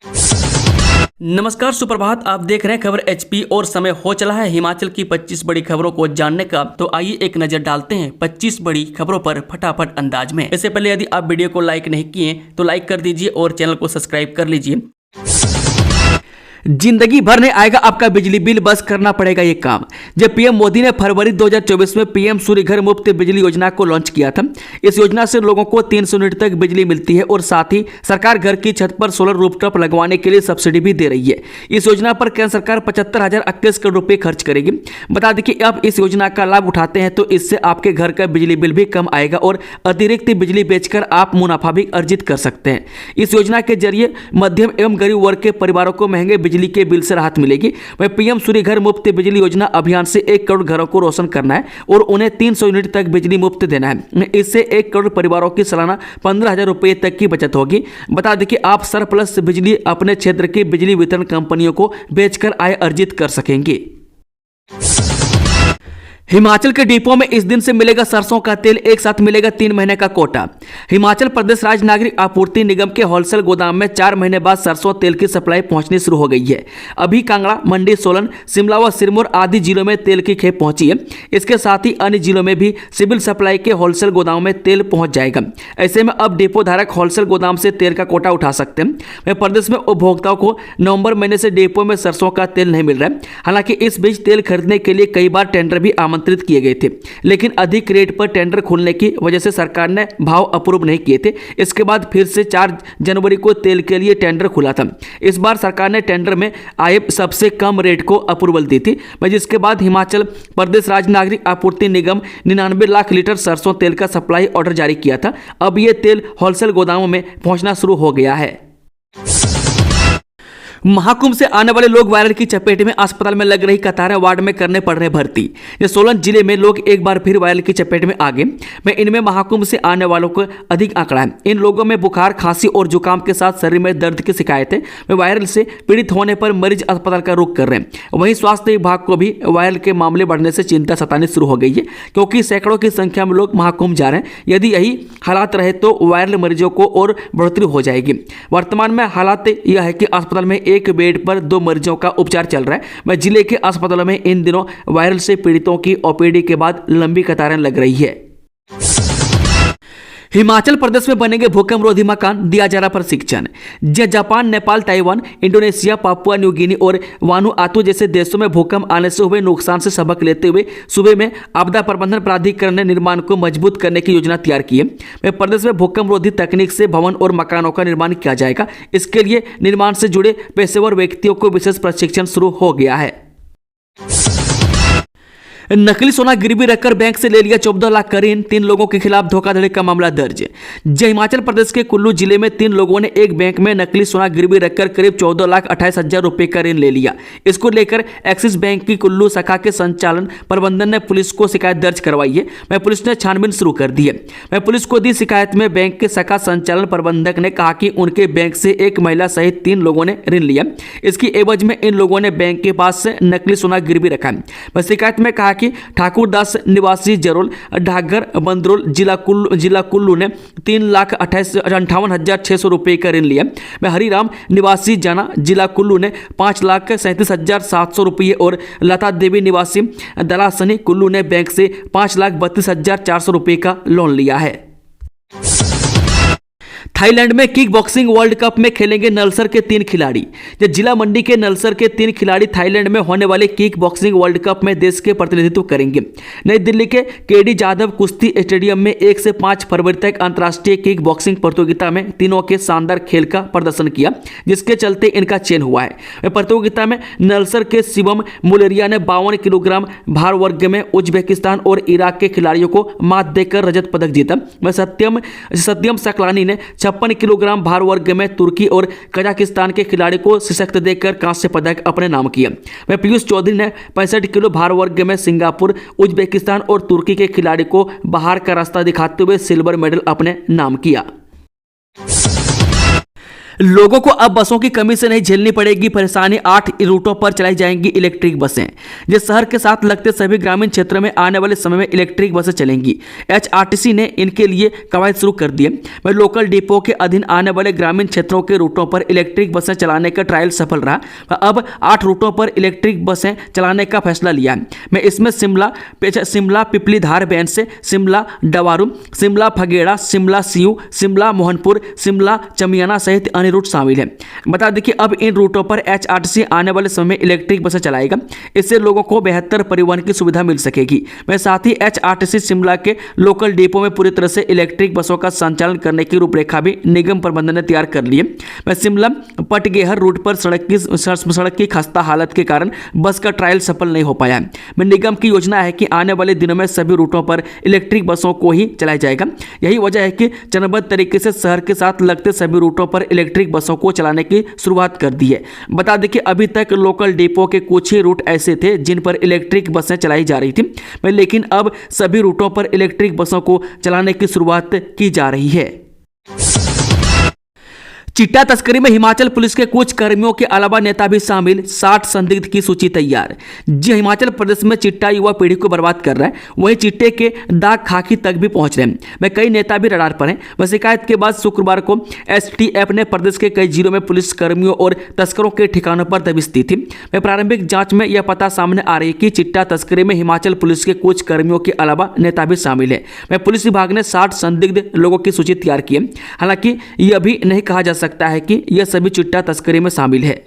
नमस्कार, सुप्रभात। आप देख रहे हैं खबर एचपी और समय हो चला है हिमाचल की 25 बड़ी खबरों को जानने का। तो आइए एक नजर डालते हैं 25 बड़ी खबरों पर फटाफट अंदाज में। इससे पहले यदि आप वीडियो को लाइक नहीं किए तो लाइक कर दीजिए और चैनल को सब्सक्राइब कर लीजिए। जिंदगी भर नहीं आएगा आपका बिजली बिल, बस करना पड़ेगा ये काम। जब पीएम मोदी ने फरवरी 2024 में पीएम सूर्य घर मुफ्त बिजली योजना को लॉन्च किया था। इस योजना से लोगों को 300 यूनिट तक बिजली मिलती है और साथ ही सरकार घर की छत पर सोलर रूफटॉप लगवाने के लिए सब्सिडी भी दे रही है। इस योजना पर केंद्र सरकार 75,021 करोड़ रुपए खर्च करेगी। बता दें कि आप इस योजना का लाभ उठाते हैं तो इससे आपके घर का बिजली बिल भी कम आएगा और अतिरिक्त बिजली बेचकर आप मुनाफा भी अर्जित कर सकते हैं। इस योजना के जरिए मध्यम एवं गरीब वर्ग के परिवारों को महंगे बिजली के बिल से राहत मिलेगी। वह पीएम सूर्य घर मुफ्त बिजली योजना अभियान से 1 करोड़ घरों को रोशन करना है और उन्हें 300 यूनिट तक बिजली मुफ्त देना है। इससे 1 करोड़ परिवारों की सालाना 15,000 रुपए तक की बचत होगी। बता दें कि आप सरप्लस बिजली अपने क्षेत्र की बिजली वितरण कंपनियों को बेचकर आय अर्जित कर सकेंगे। हिमाचल के डिपो में इस दिन से मिलेगा सरसों का तेल, एक साथ मिलेगा 3 महीने का कोटा। हिमाचल प्रदेश राज्य नागरिक आपूर्ति निगम के होलसेल गोदाम में 4 महीने बाद सरसों तेल की सप्लाई पहुंचनी शुरू हो गई है। अभी कांगड़ा, मंडी, सोलन, शिमला व सिरमौर आदि जिलों में तेल की खेप पहुंची है। इसके साथ ही अन्य जिलों में भी सिविल सप्लाई के होलसेल गोदामों में तेल पहुंच जाएगा। ऐसे में अब डिपो धारक होलसेल गोदाम से तेल का कोटा उठा सकते हैं। वहीं प्रदेश में उपभोक्ताओं को नवंबर महीने से डिपो में सरसों का तेल नहीं मिल रहा है। हालांकि इस बीच तेल खरीदने के लिए कई बार टेंडर भी आमंत्रित किए गए थे, लेकिन अधिक रेट पर टेंडर खुलने की वजह से सरकार ने भाव अप्रूव नहीं किए थे। इसके बाद फिर से 4 जनवरी को तेल के लिए टेंडर खुला था। इस बार सरकार ने टेंडर में आए सबसे कम रेट को अप्रूवल दी थी, जिसके बाद हिमाचल प्रदेश राज्य नागरिक आपूर्ति निगम 99 लाख लीटर सरसों तेल का सप्लाई ऑर्डर जारी किया था। अब यह तेल होलसेल गोदामों में पहुंचना शुरू हो गया है। महाकुंभ से आने वाले लोग वायरल की चपेट में, अस्पताल में लग रही कतारें, वार्ड में करने पड़ रहे भर्ती। ये सोलन जिले में लोग एक बार फिर वायरल की चपेट में आ गए। मैं इनमें महाकुंभ से आने वालों को अधिक आंकड़ा है। इन लोगों में बुखार, खांसी और जुकाम के साथ शरीर में दर्द की शिकायत है। वायरल से पीड़ित होने पर मरीज अस्पताल का रुख कर रहे हैं। वहीं स्वास्थ्य विभाग को भी वायरल के मामले बढ़ने से चिंता सतानी शुरू हो गई है, क्योंकि सैकड़ों की संख्या में लोग महाकुंभ जा रहे हैं। यदि यही हालात रहे तो वायरल मरीजों को और बढ़ोतरी हो जाएगी। वर्तमान में हालात यह है कि अस्पताल में एक बेड पर 2 मरीजों का उपचार चल रहा है। वह जिले के अस्पतालों में इन दिनों वायरल से पीड़ितों की ओपीडी के बाद लंबी कतारें लग रही है। हिमाचल प्रदेश में बनेंगे भूकंप रोधी मकान, दिया जा रहा प्रशिक्षण। Japan, Nepal, Taiwan, Indonesia, Papua New Guinea और वानुआतू जैसे देशों में भूकंप आने से हुए नुकसान से सबक लेते हुए सूबे में आपदा प्रबंधन प्राधिकरण ने निर्माण को मजबूत करने की योजना तैयार की है। प्रदेश में भूकंप रोधी तकनीक से भवन और मकानों का निर्माण किया जाएगा। इसके लिए निर्माण से जुड़े पेशेवर व्यक्तियों को विशेष प्रशिक्षण शुरू हो गया है। नकली सोना गिरवी रखकर बैंक से ले लिया 14 लाख का ऋण, 3 लोगों के खिलाफ धोखाधड़ी का मामला दर्ज। हिमाचल प्रदेश के कुल्लू जिले में 3 लोगों ने एक बैंक में नकली सोना गिरवी रखकर करीब 14,28,000 रुपए का ऋण ले लिया। इसको लेकर एक्सिस बैंक की कुल्लू शाखा के संचालन प्रबंधन ने पुलिस को शिकायत दर्ज करवाई है। पुलिस ने छानबीन शुरू कर दी है। पुलिस को दी शिकायत में बैंक के शाखा संचालन प्रबंधक ने कहा कि उनके बैंक से एक महिला सहित 3 लोगों ने ऋण लिया। इसकी एवज में इन लोगों ने बैंक के पास से नकली सोना गिरवी रखा है। शिकायत में कहा कि ठाकुरदास निवासी जरोल, ढागर, बंदरोल, जिला कुल्लू ने 3,58,600 रुपए का ऋण लिया। हरिराम निवासी जाना, जिला कुल्लू ने 5,37,700 रुपये और लता देवी निवासी दलासनी, कुल्लू ने बैंक से 5,32,400 रुपये का लोन लिया है। थाईलैंड में किक बॉक्सिंग वर्ल्ड कप में खेलेंगे नलसर के 3 खिलाड़ी। जिला मंडी के नलसर के 3 खिलाड़ी थाईलैंड में होने वाले किक बॉक्सिंग वर्ल्ड कप में देश के प्रतिनिधित्व करेंगे। नई दिल्ली के केडी जाधव कुश्ती स्टेडियम में 1 से 5 फरवरी तक अंतर्राष्ट्रीय किक बॉक्सिंग प्रतियोगिता में तीनों के शानदार खेल का प्रदर्शन किया, जिसके चलते इनका चयन हुआ है। प्रतियोगिता में नलसर के शिवम मुलेरिया ने 52 किलोग्राम भार वर्ग में उज्बेकिस्तान और इराक के खिलाड़ियों को मात देकर रजत पदक जीता। सत्यम सकलानी ने 56 किलोग्राम भार वर्ग में तुर्की और कजाकिस्तान के खिलाड़ी को शिकस्त देकर कांस्य पदक अपने नाम किया। वहीं पीयूष चौधरी ने 65 किलो भार वर्ग में सिंगापुर, उज्बेकिस्तान और तुर्की के खिलाड़ी को बाहर का रास्ता दिखाते हुए सिल्वर मेडल अपने नाम किया। लोगों को अब बसों की कमी से नहीं झेलनी पड़ेगी परेशानी। 8 रूटों पर चलाई जाएंगी इलेक्ट्रिक बसें। जिस शहर के साथ लगते सभी ग्रामीण क्षेत्रों में आने वाले समय में इलेक्ट्रिक बसें चलेंगी। एचआरटीसी ने इनके लिए कवायद शुरू कर दी है। वह लोकल डिपो के अधीन आने वाले ग्रामीण क्षेत्रों के रूटों पर इलेक्ट्रिक बसें चलाने का ट्रायल सफल रहा। अब 8 रूटों पर इलेक्ट्रिक बसें चलाने का फैसला लिया है। मैं इसमें शिमला पिपली धार बैंड से, शिमला डवारू, शिमला फगेड़ा, शिमला सीयू, शिमला मोहनपुर, शिमला चमियाना सहित अन्य रूट शामिल है। बता दें कि अब इन रूटों पर एचआरटीसी आने वाले समय में इलेक्ट्रिक बसें चलाएगा। इससे लोगों को बेहतर परिवहन की सुविधा मिल सकेगी। वह साथ ही एचआरटीसी शिमला के लोकल डिपो में पूरी तरह से इलेक्ट्रिक बसों का संचालन करने की रूपरेखा भी निगम प्रबंधन ने तैयार कर ली है। वह शिमला पटगेहर रूट पर सड़क की खस्ता हालत के कारण बस का ट्रायल सफल नहीं हो पाया है। निगम की योजना है कि आने वाले दिनों में सभी रूटों पर इलेक्ट्रिक बसों को ही चलाया जाएगा। यही वजह है कि चरणबद्ध तरीके से शहर के साथ लगते सभी रूटों पर इलेक्ट्रिक बसों को चलाने की शुरुआत कर दी है। बता दें कि अभी तक लोकल डिपो के कुछ ही रूट ऐसे थे जिन पर इलेक्ट्रिक बसें चलाई जा रही थी, लेकिन अब सभी रूटों पर इलेक्ट्रिक बसों को चलाने की शुरुआत की जा रही है। चिट्टा तस्करी में हिमाचल पुलिस के कुछ कर्मियों के अलावा नेता भी शामिल, 60 संदिग्ध की सूची तैयार। जी, हिमाचल प्रदेश में चिट्टा युवा पीढ़ी को बर्बाद कर रहा है, वहीं चिट्टे के दाग खाकी तक भी पहुंच रहे हैं। वह कई नेता भी रडार पर हैं। वह शिकायत के बाद शुक्रवार को एसटीएफ ने प्रदेश के कई जिलों में पुलिस कर्मियों और तस्करों के ठिकानों पर दबिश दी थी। वह प्रारंभिक जांच में यह पता सामने आ रही है कि चिट्टा तस्करी में हिमाचल पुलिस के कुछ कर्मियों के अलावा नेता भी शामिल है। वह पुलिस विभाग ने 60 संदिग्ध लोगों की सूची तैयार की है। हालांकि यह भी नहीं कहा जा सकता है कि यह सभी चिट्टा तस्करी में शामिल है।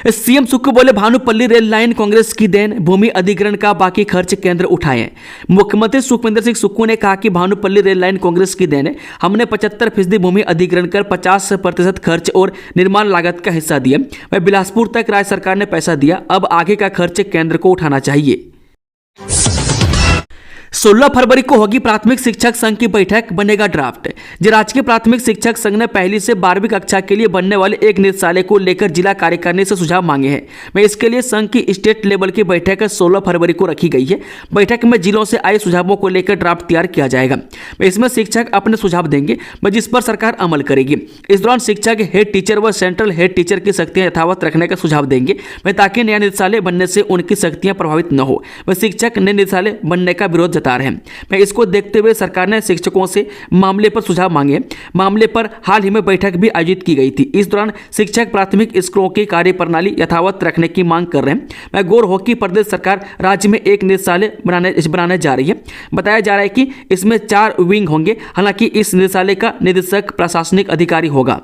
सीएम सुक्खू बोले भानुपल्ली रेल लाइन कांग्रेस की देन, भूमि अधिग्रहण का बाकी खर्च केंद्र उठाएं। मुख्यमंत्री सुखविंदर सिंह सुक्खू ने कहा कि भानुपल्ली रेल लाइन कांग्रेस की देन है। हमने 75% भूमि अधिग्रहण कर 50% खर्च और निर्माण लागत का हिस्सा दिया। वह बिलासपुर तक राज्य सरकार ने पैसा दिया, अब आगे का खर्च केंद्र को उठाना चाहिए। 16 फरवरी को होगी प्राथमिक शिक्षक संघ की बैठक, बनेगा ड्राफ्ट। राजकीय प्राथमिक शिक्षक संघ ने पहली से 12वीं कक्षा के लिए बनने वाले एक निदेशालय को लेकर जिला कार्यकारिणी से सुझाव मांगे हैं। मैं इसके लिए संघ की स्टेट लेवल की बैठक 16 फरवरी को रखी गई है। बैठक में जिलों से आए सुझावों को लेकर ड्राफ्ट तैयार किया जाएगा। इसमें शिक्षक अपने सुझाव देंगे, जिस पर सरकार अमल करेगी। इस दौरान शिक्षक हेड टीचर व सेंट्रल हेड टीचर की शक्तियां यथावत रखने का सुझाव देंगे, ताकि नया निदेशालय बनने से उनकी शक्तियां प्रभावित न हो। वह शिक्षक नए निदेशालय बनने का विरोध जता रहे हैं। मैं इसको देखते हुए सरकार ने शिक्षकों से मामले पर सुझाव मांगे। मामले पर हाल ही में बैठक भी आयोजित की गई थी। इस दौरान शिक्षक प्राथमिक स्कूलों की कार्यप्रणाली यथावत रखने की मांग कर रहे हैं। मैं गौर हो कि प्रदेश सरकार राज्य में एक निदेशालय बनाने जा रही है। बताया जा रहा है कि इसमें 4 विंग होंगे। हालांकि इस निदेशालय का निदेशक प्रशासनिक अधिकारी होगा।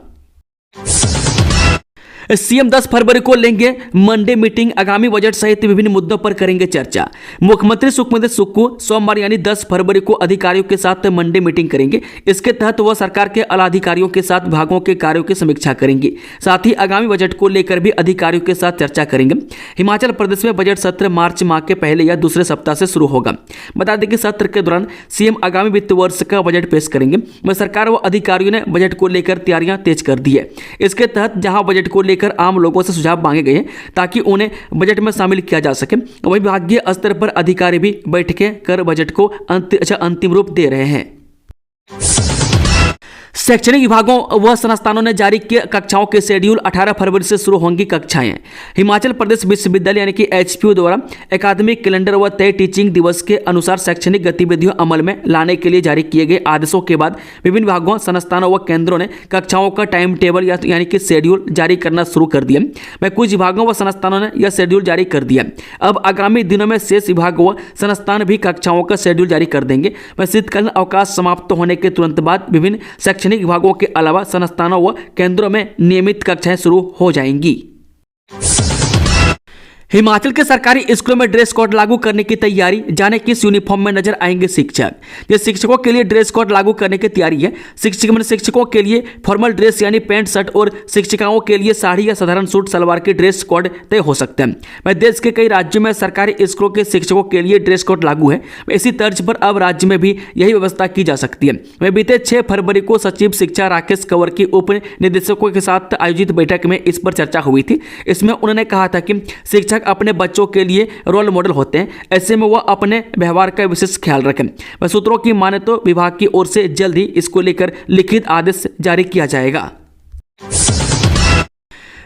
सीएम 10 फरवरी को लेंगे मंडे मीटिंग, आगामी बजट सहित विभिन्न मुद्दों पर करेंगे चर्चा। मुख्यमंत्री सुखविंदर सुक्खू सोमवार यानी 10 फरवरी को अधिकारियों के साथ मंडे मीटिंग करेंगे। इसके तहत वह सरकार के आला अधिकारियों के साथ विभागों के कार्यों की समीक्षा करेंगे। साथ ही आगामी बजट को लेकर भी अधिकारियों के साथ चर्चा करेंगे। हिमाचल प्रदेश में बजट सत्र मार्च माह के पहले या दूसरे सप्ताह से शुरू होगा। बता दें कि सत्र के दौरान सीएम आगामी वित्त वर्ष का बजट पेश करेंगे। वह सरकार व अधिकारियों ने बजट को लेकर तैयारियां तेज कर दी है। इसके तहत जहां बजट को लेकर आम लोगों से सुझाव मांगे गए हैं ताकि उन्हें बजट में शामिल किया जा सके, वहीं विभागीय स्तर पर अधिकारी भी बैठकें कर बजट को अंतिम रूप दे रहे हैं। शैक्षणिक विभागों व संस्थानों ने जारी किए कक्षाओं के शेड्यूल। 18 फरवरी से शुरू होंगी कक्षाएं। हिमाचल प्रदेश विश्वविद्यालय यानी कि एचपीयू द्वारा एकेडमिक कैलेंडर व तय टीचिंग दिवस के अनुसार शैक्षणिक गतिविधियों अमल में लाने के लिए जारी किए गए आदेशों के बाद विभिन्न विभागों, संस्थानों व केंद्रों ने कक्षाओं का टाइम टेबल यानी कि शेड्यूल जारी करना शुरू कर दिया। वह कुछ विभागों व संस्थानों ने यह शेड्यूल जारी कर दिया। अब आगामी दिनों में शेष विभाग व संस्थान भी कक्षाओं का शेड्यूल जारी कर देंगे। वह शीतकालीन अवकाश समाप्त होने के तुरंत बाद विभिन्न शैक्षणिक विभागों के अलावा संस्थानों व केंद्रों में नियमित कक्षाएं शुरू हो जाएंगी। हिमाचल के सरकारी स्कूलों में ड्रेस कोड लागू करने की तैयारी। जाने किस यूनिफॉर्म में नजर आएंगे शिक्षक। ये शिक्षकों के लिए ड्रेस कोड लागू करने की तैयारी है। शिक्षकों के लिए फॉर्मल ड्रेस यानी पैंट शर्ट और शिक्षिकाओं के लिए साड़ी या साधारण सूट सलवार के ड्रेस कोड तय हो सकते हैं। वह देश के कई राज्यों में सरकारी स्कूलों के शिक्षकों के लिए ड्रेस कोड लागू है। इसी तर्ज पर अब राज्य में भी यही व्यवस्था की जा सकती है। वह बीते 6 फरवरी को सचिव शिक्षा राकेश कंवर की उप निदेशकों के साथ आयोजित बैठक में इस पर चर्चा हुई थी। इसमें उन्होंने कहा था कि शिक्षक अपने बच्चों के लिए रोल मॉडल होते हैं, ऐसे में वह अपने व्यवहार का विशेष ख्याल रखें। वह सूत्रों की माने तो विभाग की ओर से जल्द ही इसको लेकर लिखित आदेश जारी किया जाएगा।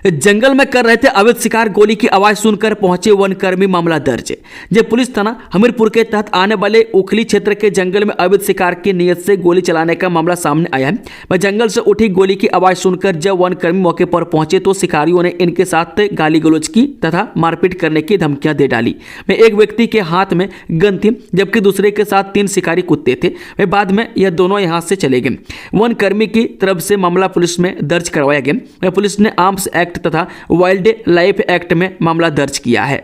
जंगल में कर रहे थे अवैध शिकार, गोली की आवाज सुनकर पहुंचे वनकर्मी, मामला दर्ज। जब पुलिस थाना हमीरपुर के तहत आने वाले उखली क्षेत्र के जंगल में अवैध शिकार की नीयत से गोली चलाने का मामला सामने आया है। वह जंगल से उठी गोली की आवाज सुनकर जब वनकर्मी मौके पर पहुंचे तो शिकारियों ने इनके साथ गाली गलौज की तथा मारपीट करने की धमकियां दे डाली। वह एक व्यक्ति के हाथ में गन थी जबकि दूसरे के साथ 3 शिकारी कुत्ते थे। वह बाद में यह दोनों यहां से चले गए। वनकर्मी की तरफ से मामला पुलिस में दर्ज करवाया गया। वह पुलिस ने आर्म्स एक्ट तथा वाइल्ड लाइफ एक्ट में मामला दर्ज किया है।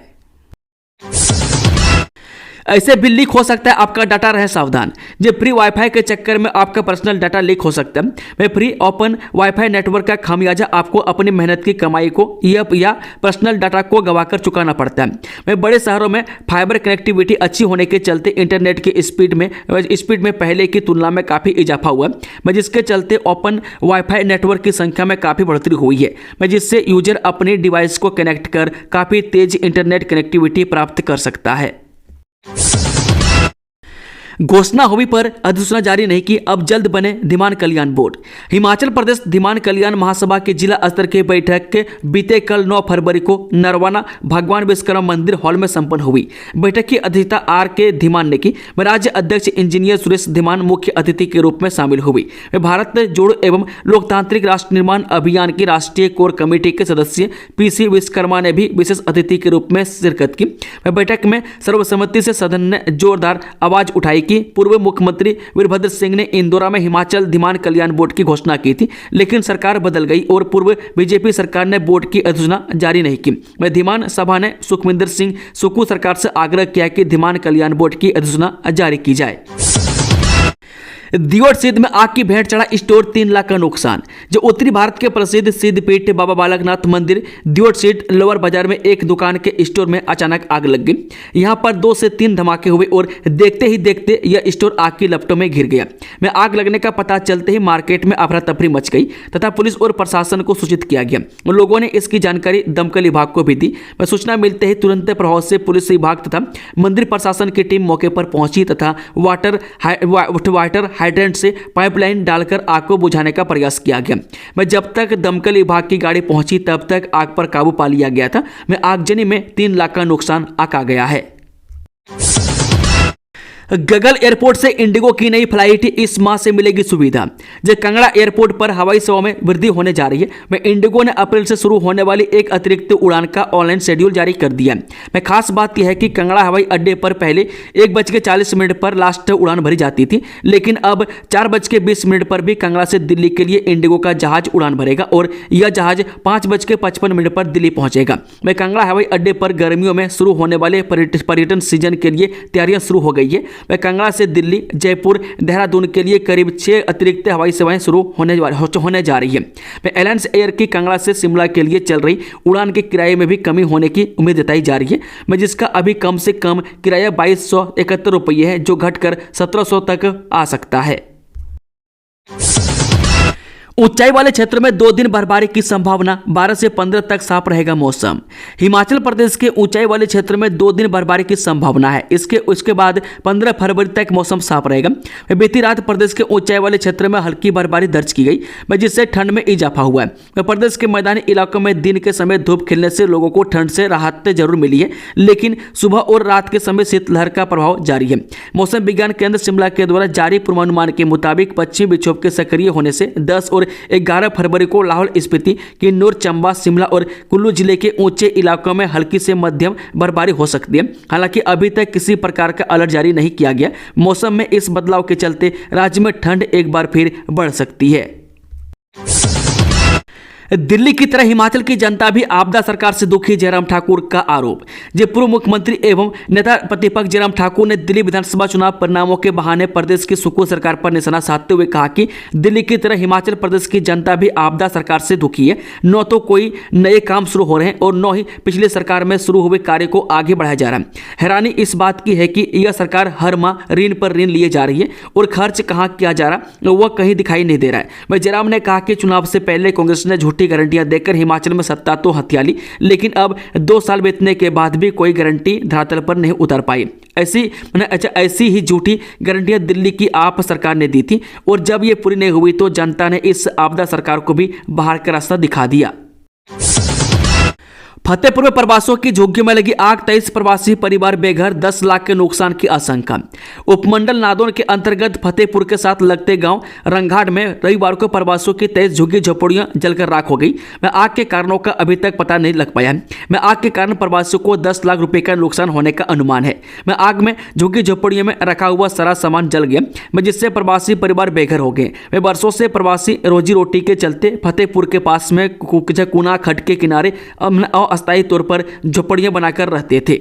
ऐसे भी लीक हो सकता है आपका डाटा, रहे सावधान। जब फ्री वाईफाई के चक्कर में आपका पर्सनल डाटा लीक हो सकता है। वह फ्री ओपन वाईफाई नेटवर्क का खामियाजा आपको अपनी मेहनत की कमाई को या पर्सनल डाटा को गवाकर चुकाना पड़ता है। वह बड़े शहरों में फाइबर कनेक्टिविटी अच्छी होने के चलते इंटरनेट की स्पीड में पहले की तुलना में काफ़ी इजाफा हुआ है, जिसके चलते ओपन वाईफाई नेटवर्क की संख्या में काफ़ी बढ़ोतरी हुई है, जिससे यूजर अपने डिवाइस को कनेक्ट कर काफ़ी तेज इंटरनेट कनेक्टिविटी प्राप्त कर सकता है। घोषणा होने पर अधिसूचना जारी नहीं की, अब जल्द बने धीमान कल्याण बोर्ड। हिमाचल प्रदेश धीमान कल्याण महासभा की जिला स्तर की बैठक के बीते कल 9 फरवरी को नरवाना भगवान विश्वकर्मा मंदिर हॉल में संपन्न हुई। बैठक की अध्यक्षता आर के धीमान ने की। राज्य अध्यक्ष इंजीनियर सुरेश धीमान मुख्य अतिथि के रूप में शामिल हुई। भारत जोड़ो एवं लोकतांत्रिक राष्ट्र निर्माण अभियान की राष्ट्रीय कोर कमेटी के सदस्य पीसी विश्वकर्मा ने भी विशेष अतिथि के रूप में शिरकत की। बैठक में सर्वसम्मति से सदन ने जोरदार आवाज उठाई कि पूर्व मुख्यमंत्री वीरभद्र सिंह ने इंदौरा में हिमाचल धीमान कल्याण बोर्ड की घोषणा की थी, लेकिन सरकार बदल गई और पूर्व बीजेपी सरकार ने बोर्ड की अधिसूचना जारी नहीं की। वह धीमान सभा ने सुखविंदर सिंह सुक्खू सरकार से आग्रह किया कि धीमान कल्याण बोर्ड की अधिसूचना जारी की जाए। दियोट सिद्ध में आग की भेंट चढ़ा स्टोर, 3 लाख का नुकसान। जो उत्तरी भारत के प्रसिद्ध सिद्धपीठ बाबा बालकनाथ मंदिर दियोट सिद्ध लोअर बाजार में एक दुकान के स्टोर में अचानक आग लग गई। यहां पर 2 से 3 धमाके हुए और देखते ही देखते यह स्टोर आग की लपटों में घिर गया। में आग लगने का पता चलते ही मार्केट में अफरा तफरी मच गई तथा पुलिस और प्रशासन को सूचित किया गया। लोगों ने इसकी जानकारी दमकल विभाग को भी दी। सूचना मिलते ही तुरंत प्रभाव से पुलिस विभाग तथा मंदिर प्रशासन की टीम मौके पर पहुंची तथा वाटर हाइड्रेंट से पाइपलाइन डालकर आग को बुझाने का प्रयास किया गया। जब तक दमकल विभाग की गाड़ी पहुंची तब तक आग पर काबू पा लिया गया था। आगजनी में 3 लाख का नुकसान आंका गया है। गगल एयरपोर्ट से इंडिगो की नई फ्लाइट इस माह से मिलेगी सुविधा। जब कांगड़ा एयरपोर्ट पर हवाई सेवा में वृद्धि होने जा रही है, मैं इंडिगो ने अप्रैल से शुरू होने वाली एक अतिरिक्त उड़ान का ऑनलाइन शेड्यूल जारी कर दिया है। मैं खास बात यह है कि कांगड़ा हवाई अड्डे पर पहले 1:40 पर लास्ट उड़ान भरी जाती थी, लेकिन अब 4:20 पर भी कांगड़ा से दिल्ली के लिए इंडिगो का जहाज उड़ान भरेगा और यह जहाज 5:55 पर दिल्ली पहुंचेगा। मैं कांगड़ा हवाई अड्डे पर गर्मियों में शुरू होने वाले पर्यटन सीजन के लिए तैयारियां शुरू हो गई है। वह कांगड़ा से दिल्ली, जयपुर, देहरादून के लिए करीब 6 अतिरिक्त हवाई सेवाएं शुरू होने जा रही है। वह एलायंस एयर की कांगड़ा से शिमला के लिए चल रही उड़ान के किराए में भी कमी होने की उम्मीद जताई जा रही है, जिसका अभी कम से कम किराया 2271 रुपये है, जो घटकर 1700 तक आ सकता है। ऊंचाई वाले क्षेत्र में 2 दिन बर्फबारी की संभावना, 12 से 15 तक साफ रहेगा मौसम। हिमाचल प्रदेश के ऊंचाई वाले क्षेत्र में 2 दिन बर्फबारी की संभावना है। उसके बाद 15 फरवरी तक मौसम साफ रहेगा। बीती रात प्रदेश के ऊंचाई वाले क्षेत्र में हल्की बर्फबारी दर्ज की गई, जिससे ठंड में इजाफा हुआ है। प्रदेश के मैदानी इलाकों में दिन के समय धूप खिलने से लोगों को ठंड से राहत जरूर मिली है, लेकिन सुबह और रात के समय शीतलहर का प्रभाव जारी है। मौसम विज्ञान केंद्र शिमला के द्वारा जारी पूर्वानुमान के मुताबिक पश्चिमी विक्षोभ के सक्रिय होने से 10 और 11 फरवरी को लाहौल स्पीति, किन्नौर, चंबा, शिमला और कुल्लू जिले के ऊंचे इलाकों में हल्की से मध्यम बर्फबारी हो सकती है। हालांकि अभी तक किसी प्रकार का अलर्ट जारी नहीं किया गया। मौसम में इस बदलाव के चलते राज्य में ठंड एक बार फिर बढ़ सकती है। दिल्ली की तरह हिमाचल की जनता भी आपदा सरकार से दुखी, जयराम ठाकुर का आरोप। जब पूर्व मुख्यमंत्री एवं नेता प्रतिपक्ष जयराम ठाकुर ने दिल्ली विधानसभा चुनाव परिणामों के बहाने प्रदेश की सुक्खू सरकार पर निशाना साधते हुए कहा कि दिल्ली की तरह हिमाचल प्रदेश की जनता भी आपदा सरकार से दुखी है। न तो कोई नए काम शुरू हो रहे हैं और न ही पिछले सरकार में शुरू हुए कार्य को आगे बढ़ाया जा रहा है। हैरानी इस बात की है कि यह सरकार हर माह ऋण पर ऋण लिए जा रही है और खर्च कहाँ किया जा रहा वह कहीं दिखाई नहीं दे रहा है। जयराम ने कहा कि चुनाव से पहले कांग्रेस ने झूठी झूठी गारंटियां देकर हिमाचल में सत्ता तो हथिया ली, लेकिन अब 2 साल बीतने के बाद भी कोई गारंटी धरातल पर नहीं उतर पाई। ऐसी ही झूठी गारंटियां दिल्ली की आप सरकार ने दी थी, और जब ये पूरी नहीं हुई तो जनता ने इस आपदा सरकार को भी बाहर का रास्ता दिखा दिया। फतेहपुर में प्रवासियों की झुग्गी में लगी आग, 23 प्रवासी परिवार बेघर, 10 लाख के नुकसान की आशंका। उपमंडल नादौन के अंतर्गत फतेहपुर के साथ लगते गांव रंगघाट में रविवार को प्रवासियों की 23 झुग्गी झोपड़ियां जलकर राख हो गई। मैं आग के कारणों का अभी तक पता नहीं लग पाया। मैं आग के कारण प्रवासियों को 10 लाख रुपए का नुकसान होने का अनुमान है। मैं आग में झुग्गी झोपड़ियों में रखा हुआ सारा सामान जल गया, मैं जिससे प्रवासी परिवार बेघर हो गए। मैं वर्षों से प्रवासी रोजी रोटी के चलते फतेहपुर के पास में कुना खड्ड के किनारे अस्थायी तौर पर झोपड़ियां बनाकर रहते थे।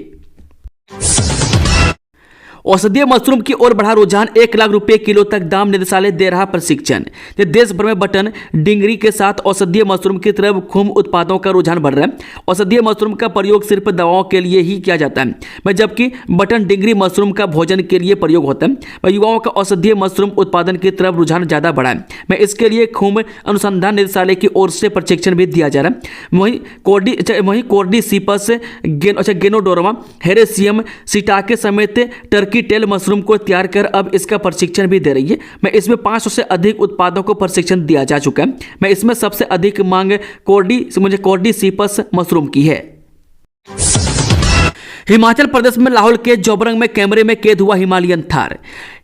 औषधीय मशरूम की ओर बढ़ा रुझान, 1 लाख रुपए किलो तक दाम, निदेशालय दे रहा प्रशिक्षण। देश भर में बटन डिंगरी के साथ औषधीय मशरूम की तरफ खूब उत्पादों का रुझान बढ़ रहा है। औषधीय मशरूम का प्रयोग सिर्फ दवाओं के लिए ही किया जाता है, जबकि बटन डिंगरी मशरूम का भोजन के लिए प्रयोग होता है। युवाओं का औषधीय मशरूम उत्पादन की तरफ रुझान ज्यादा बढ़ा है। मैं इसके लिए खूब अनुसंधान निदेशालय की ओर से प्रशिक्षण भी दिया जा रहा है। वहीं कोर्डिसिपस गेनोडोर्मा हेरेसियम सिटाके समेत टर्की टेल मशरूम को तैयार कर अब इसका प्रशिक्षण भी दे रही है। मैं इसमें 500 से अधिक उत्पादों को प्रशिक्षण दिया जा चुका है। मैं इसमें सबसे अधिक मांग कोर्डिसिपस मशरूम की है। हिमाचल प्रदेश में लाहौल के जोबरंग में कैमरे में कैद हुआ हिमालयन थार।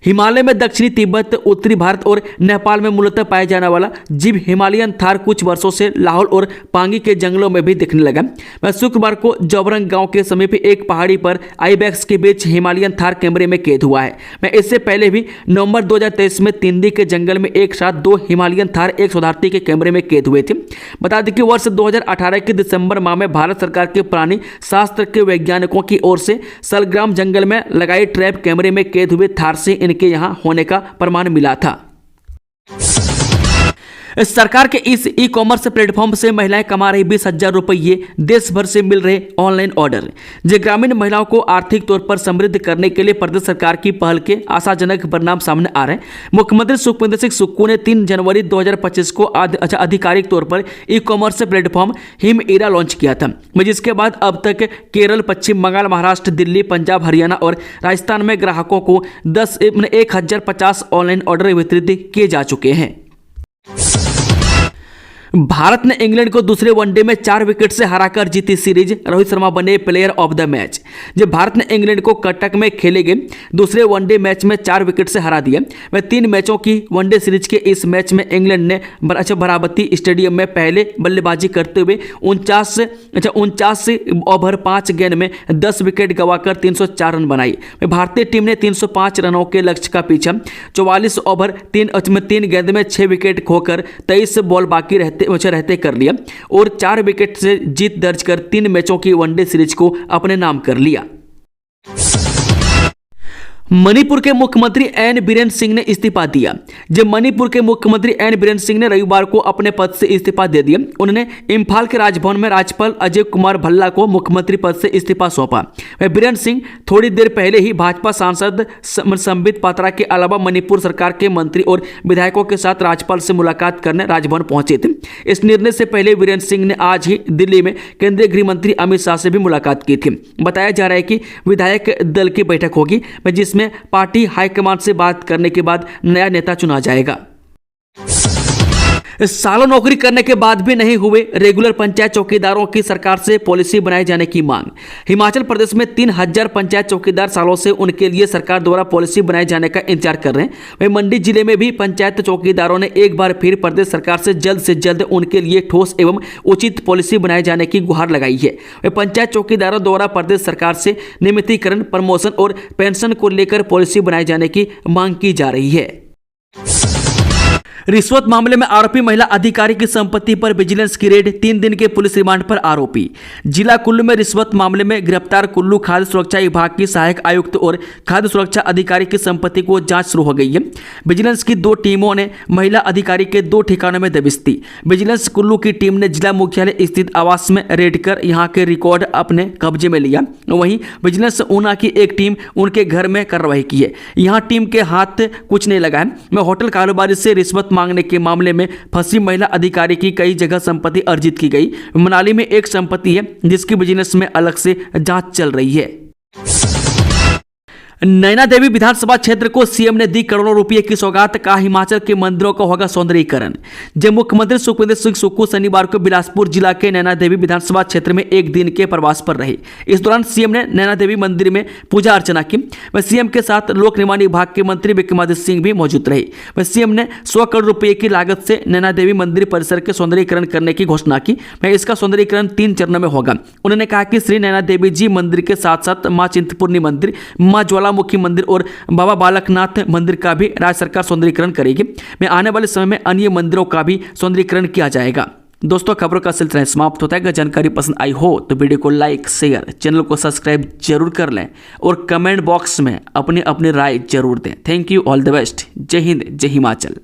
हिमालय में दक्षिणी तिब्बत, उत्तरी भारत और नेपाल में मूलतः पाया जाने वाला जीव हिमालयन थार कुछ वर्षों से लाहौल और पांगी के जंगलों में भी दिखने लगा। मैं शुक्रवार को जोबरंग गांव के समीप एक पहाड़ी पर आईबैक्स के बीच हिमालयन थार कैमरे में कैद हुआ है। मैं इससे पहले भी नवंबर 2023 में तिंदी के जंगल में एक साथ 2 हिमालयन थार एक शोधार्थी के कैमरे में कैद हुए थे। बता दें कि वर्ष 2018 के दिसंबर माह में भारत सरकार के प्राणी शास्त्र के वैज्ञानिकों की ओर से सलग्राम जंगल में लगाए ट्रैप कैमरे में कैद हुए थार से इनके यहां होने का प्रमाण मिला था। सरकार के इस ई कॉमर्स प्लेटफॉर्म से महिलाएं कमा रही 20,000 रुपये, देश भर से मिल रहे ऑनलाइन ऑर्डर। जो ग्रामीण महिलाओं को आर्थिक तौर पर समृद्ध करने के लिए प्रदेश सरकार की पहल के आशाजनक परिणाम सामने आ रहे हैं। मुख्यमंत्री सुखविंदर सिंह सुक्खू ने 3 जनवरी 2025 को आधिकारिक तौर पर ई कॉमर्स प्लेटफॉर्म हिमईरा लॉन्च किया था, जिसके बाद अब तक केरल, पश्चिम बंगाल, महाराष्ट्र, दिल्ली, पंजाब, हरियाणा और राजस्थान में ग्राहकों को 1050 ऑनलाइन ऑर्डर वितरित किए जा चुके हैं। भारत ने इंग्लैंड को दूसरे वनडे में 4 विकेट से हराकर जीती सीरीज, रोहित शर्मा बने प्लेयर ऑफ द मैच। जब भारत ने इंग्लैंड को कटक में खेले गए दूसरे वनडे मैच में 4 विकेट से हरा दिया। वह 3 मैचों की वनडे सीरीज के इस मैच में इंग्लैंड ने भरावती स्टेडियम में पहले बल्लेबाजी करते हुए 49 ओवर 5 गेंद में 10 विकेट गंवाकर 304 रन बनाई। भारतीय टीम ने 305 रनों के लक्ष्य का पीछा 44 ओवर 3 गेंद में 6 विकेट खोकर 23 बॉल बाकी रहते कर लिया और 4 विकेट से जीत दर्ज कर 3 मैचों की वनडे सीरीज को अपने नाम कर लिया। मणिपुर के मुख्यमंत्री एन बीरेन सिंह ने इस्तीफा दिया। जब मणिपुर के मुख्यमंत्री एन बीरेन सिंह ने रविवार को अपने पद से इस्तीफा दे दिया। उन्होंने इम्फाल के राजभवन में राज्यपाल अजय कुमार भल्ला को मुख्यमंत्री पद से इस्तीफा सौंपा। वह बीरेन सिंह थोड़ी देर पहले ही भाजपा सांसद संबित पात्रा के अलावा मणिपुर सरकार के मंत्री और विधायकों के साथ राज्यपाल से मुलाकात करने राजभवन पहुंचे थे। इस निर्णय से पहले बीरेन सिंह ने आज ही दिल्ली में केंद्रीय गृह मंत्री अमित शाह से भी मुलाकात की थी। बताया जा रहा है कि विधायक दल की बैठक होगी, जिसमें पार्टी हाईकमान से बात करने के बाद नया नेता चुना जाएगा। सालों नौकरी करने के बाद भी नहीं हुए रेगुलर पंचायत चौकीदारों की सरकार से पॉलिसी बनाए जाने की मांग। हिमाचल प्रदेश में 3000 पंचायत चौकीदार सालों से उनके लिए सरकार द्वारा पॉलिसी बनाए जाने का इंतजार कर रहे हैं। वहीं मंडी जिले में भी पंचायत चौकीदारों ने एक बार फिर प्रदेश सरकार से जल्द उनके लिए ठोस एवं उचित पॉलिसी बनाए जाने की गुहार लगाई है। वहीं पंचायत चौकीदारों द्वारा प्रदेश सरकार से नियमितीकरण, प्रमोशन और पेंशन को लेकर पॉलिसी बनाए जाने की मांग की जा रही है। रिश्वत मामले में आरोपी महिला अधिकारी की संपत्ति पर विजिलेंस की रेड, 3 दिन के पुलिस रिमांड पर आरोपी। जिला कुल्लू में रिश्वत मामले में गिरफ्तार कुल्लू खाद्य सुरक्षा विभाग की सहायक आयुक्त और खाद्य सुरक्षा अधिकारी की संपत्ति को जांच शुरू हो गई है। विजिलेंस की 2 टीमों ने महिला अधिकारी के 2 ठिकानों में दबिश दी। विजिलेंस कुल्लू की टीम ने जिला मुख्यालय स्थित आवास में रेड कर यहां के रिकॉर्ड अपने कब्जे में लिया। वहीं विजिलेंस ऊना की एक टीम उनके घर में कार्रवाई की है। यहाँ टीम के हाथ कुछ नहीं लगा है। होटल कारोबारी से रिश्वत मांगने के मामले में फंसी महिला अधिकारी की कई जगह संपत्ति अर्जित की गई। मनाली में एक संपत्ति है जिसकी बिजनेस में अलग से जांच चल रही है। नैना देवी विधानसभा क्षेत्र को सीएम ने दी करोड़ों रुपए की सौगात, का हिमाचल के मंदिरों का होगा सौंदर्यीकरण। जब मुख्यमंत्री सुखविंदर सिंह सुक्खू शनिवार को बिलासपुर जिला के नैना देवी विधानसभा क्षेत्र में एक दिन के प्रवास पर रहे। इस दौरान सीएम ने नैना देवी मंदिर में पूजा अर्चना की। वह सीएम के साथ लोक निर्माण विभाग के मंत्री विक्रमादित्य सिंह भी मौजूद रहे। वह सीएम ने 100 करोड़ रुपए की लागत से नैना देवी मंदिर परिसर के सौंदर्यीकरण करने की घोषणा की। वह इसका सौंदर्यीकरण 3 चरणों में होगा। उन्होंने कहा कि श्री नैना देवी जी मंदिर के साथ साथ मां चिंतपूर्णी मंदिर, मां ज्वालामुखी मंदिर और बाबा बालकनाथ मंदिर का भी राज्य सरकार सौंदर्यीकरण करेगी। में आने वाले समय में अन्य मंदिरों का भी सौंदर्यीकरण किया जाएगा। दोस्तों, खबरों का सिलसिला समाप्त होता है। अगर जानकारी पसंद आई हो तो वीडियो को लाइक, शेयर, चैनल को सब्सक्राइब जरूर कर लें और कमेंट बॉक्स में अपनी राय जरूर दें। Thank you, all the best. जय हिंद, जय हिमाचल।